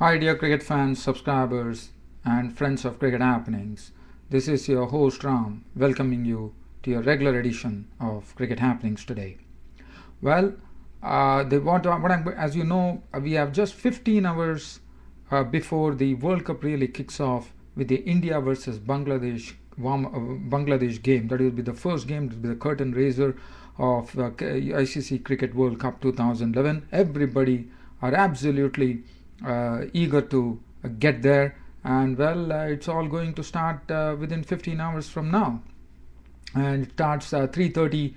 Hi dear cricket fans, subscribers and friends of cricket happenings. This is your host Ram welcoming you to your regular edition of cricket happenings today. Well, as you know, we have just 15 hours before the World Cup really kicks off with the India versus Bangladesh game. That will be the first game, it will be the curtain raiser of ICC Cricket World Cup 2011. Everybody are absolutely eager to get there, and well, it's all going to start within 15 hours from now, and it starts 3:30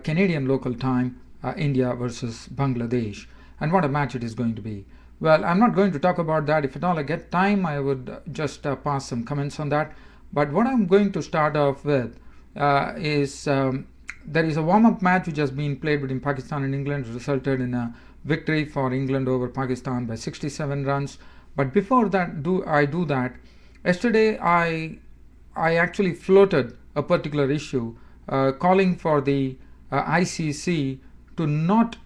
Canadian local time, India versus Bangladesh. And what a match it is going to be. Well, I'm not going to talk about that. If at all I get time, I would just pass some comments on that. But what I'm going to start off with is there is a warm-up match which has been played between Pakistan and England, resulted in a victory for England over Pakistan by 67 runs. But before that, yesterday I actually floated a particular issue calling for the ICC to not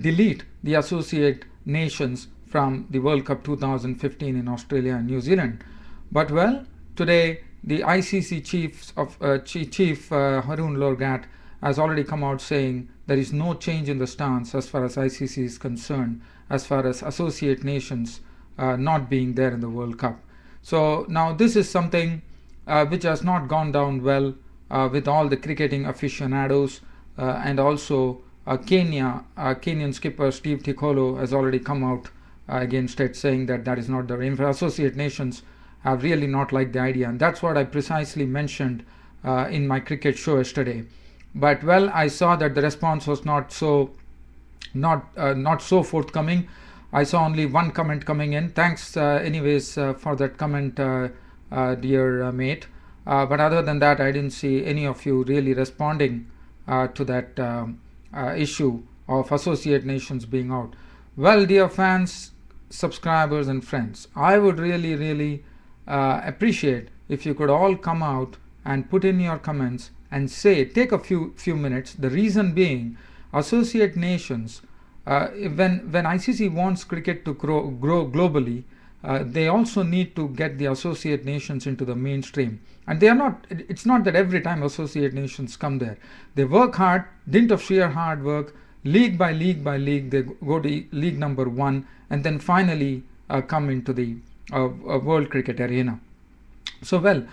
delete the associate nations from the World Cup 2015 in Australia and New Zealand. But well, today the ICC chief Haroon Lorgat has already come out saying there is no change in the stance as far as ICC is concerned, as far as associate nations not being there in the World Cup. So now this is something which has not gone down well with all the cricketing aficionados, and also Kenyan skipper Steve Tikolo has already come out against it, saying that is not the way. Associate nations have really not liked the idea, and that's what I precisely mentioned in my cricket show yesterday. But well, I saw that the response was not so forthcoming. I saw only one comment coming in. Thanks anyways for that comment, dear mate. But other than that, I didn't see any of you really responding to that issue of associate nations being out. Well, dear fans, subscribers and friends, I would really appreciate if you could all come out and put in your comments and say, take a few minutes. The reason being, associate nations, when ICC wants cricket to grow globally, they also need to get the associate nations into the mainstream. And it's not that every time associate nations come there. They work hard, dint of sheer hard work, league by league, they go to league number 1, and then finally come into the world cricket arena. So well,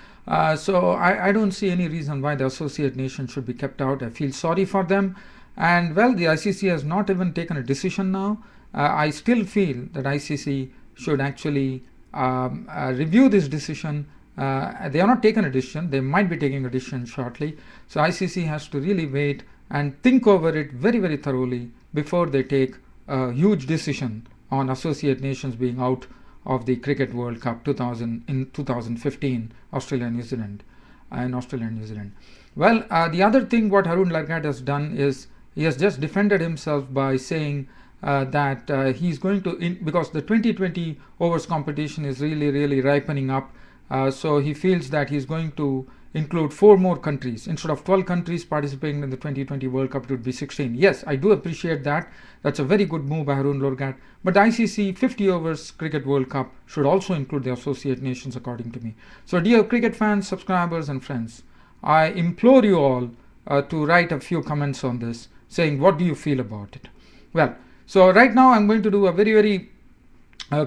so I don't see any reason why the associate nation should be kept out. I feel sorry for them. And well, the ICC has not even taken a decision now. I still feel that ICC should actually review this decision. They have not taken a decision. They might be taking a decision shortly. So ICC has to really wait and think over it very thoroughly before they take a huge decision on associate nations being out of the Cricket World Cup in 2015, Australia and New Zealand. Well, the other thing what Haroon Lorgat has done is he has just defended himself by saying that he's going to, because the 2020 overs competition is really ripening up, so he feels that he's going to include 4 more countries. Instead of 12 countries participating in the 2020 World Cup, it would be 16. Yes, I do appreciate that. That's a very good move by Haroon Lorgat. But the ICC 50 overs Cricket World Cup should also include the associate nations, according to me. So dear cricket fans, subscribers and friends, I implore you all to write a few comments on this, saying what do you feel about it. Well, so right now I'm going to do a very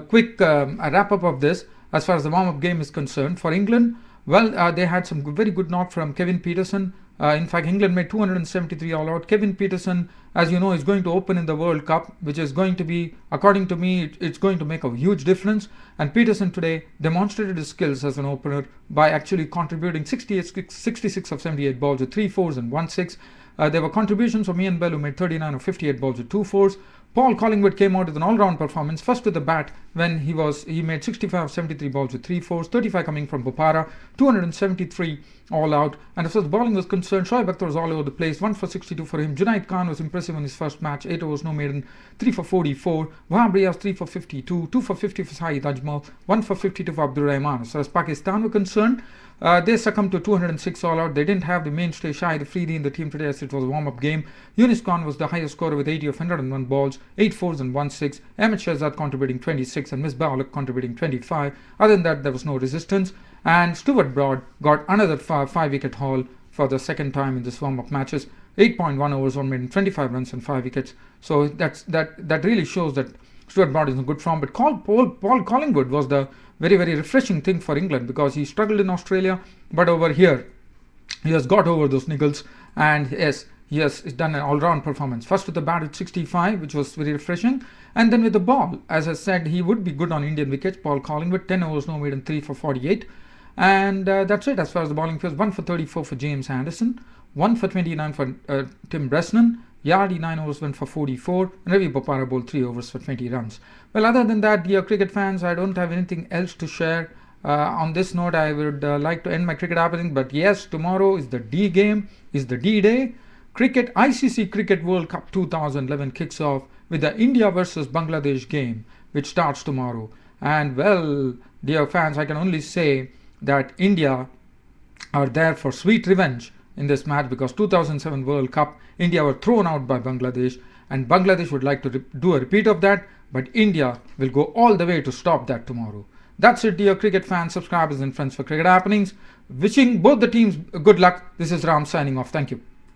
quick wrap up of this as far as the warm-up game is concerned. For England, well, they had some very good knock from Kevin Pietersen. In fact, England made 273 all out. Kevin Pietersen, as you know, is going to open in the World Cup, which is going to be, according to me, it's going to make a huge difference. And Pietersen today demonstrated his skills as an opener by actually contributing 66 of 78 balls with 3 fours and 1 6. There were contributions from Ian Bell, who made 39 of 58 balls with 2 fours. Paul Collingwood came out with an all-round performance, first with the bat when he made 65 of 73 balls with 3 fours, 35 coming from Bopara, 273 all out. And as far as bowling was concerned, Shoaib Akhtar was all over the place, 1 for 62 for him. Junaid Khan was impressive in his first match, 8 overs no maiden, 3 for 44. Wahab Riaz 3 for 52, 2 for 50 for Saeed Ajmal, 1 for 52 for Abdur Rahman. As far as Pakistan were concerned, they succumbed to 206 all out. They didn't have the mainstay Shahid Afridi in the team today as it was a warm-up game. Yunus Khan was the highest scorer with 80 of 101 balls. 8 fours and 1 6. Ahmed Shahzad contributing 26 and Misbah Ulaq contributing 25. Other than that, there was no resistance. And Stuart Broad got another 5-wicket haul for the second time in this warm-up matches. 8.1 overs, 1 made 25 runs and 5 wickets. So that really shows that Stuart Broad is in good form. But Paul Collingwood was the very, very refreshing thing for England, because he struggled in Australia, but over here he has got over those niggles, and yes, he has done an all-round performance. First with the bat at 65, which was very refreshing, and then with the ball. As I said, he would be good on Indian wickets. Paul Collingwood, 10 overs, no made and 3 for 48. And that's it as far as the bowling goes. 1 for 34 for James Anderson, 1 for 29 for Tim Bresnan. Yardy 9 overs went for 44, and Ravi Bopara bowled 3 overs for 20 runs. Well, other than that, dear cricket fans, I don't have anything else to share. On this note, I would like to end my cricket happening. But yes, tomorrow is the D game, is the D day. ICC Cricket World Cup 2011 kicks off with the India versus Bangladesh game, which starts tomorrow. And well, dear fans, I can only say that India are there for sweet revenge in this match, because 2007 World Cup, India were thrown out by Bangladesh, and Bangladesh would like to do a repeat of that, but India will go all the way to stop that tomorrow. That's it, dear cricket fans, subscribers and friends for Cricket Happenings. Wishing both the teams good luck. This is Ram signing off. Thank you.